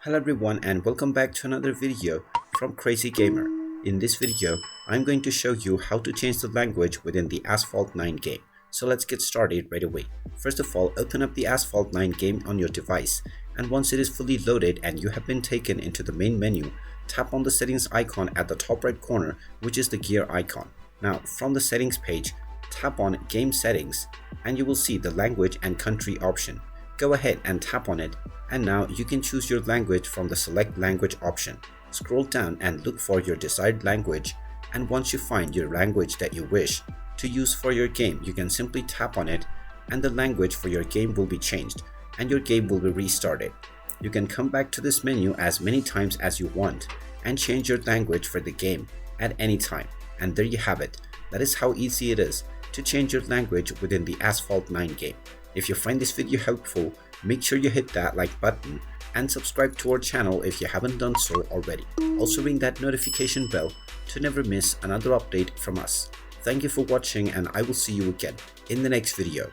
Hello everyone and welcome back to another video from Crazy Gamer. In this video, I'm going to show you how to change the language within the Asphalt 9 game. So let's get started right away. First of all, open up the Asphalt 9 game on your device, and once it is fully loaded and you have been taken into the main menu, tap on the settings icon at the top right corner, which is the gear icon. Now from the settings page, tap on game settings and you will see the language and country option. Go ahead and tap on it, and now you can choose your language from the select language option. Scroll down and look for your desired language, and once you find your language that you wish to use for your game, you can simply tap on it and the language for your game will be changed and your game will be restarted. You can come back to this menu as many times as you want and change your language for the game at any time. And there you have it. That is how easy it is to change your language within the Asphalt 9 game. If you find this video helpful, make sure you hit that like button and subscribe to our channel if you haven't done so already. Also ring that notification bell to never miss another update from us. Thank you for watching, and I will see you again in the next video.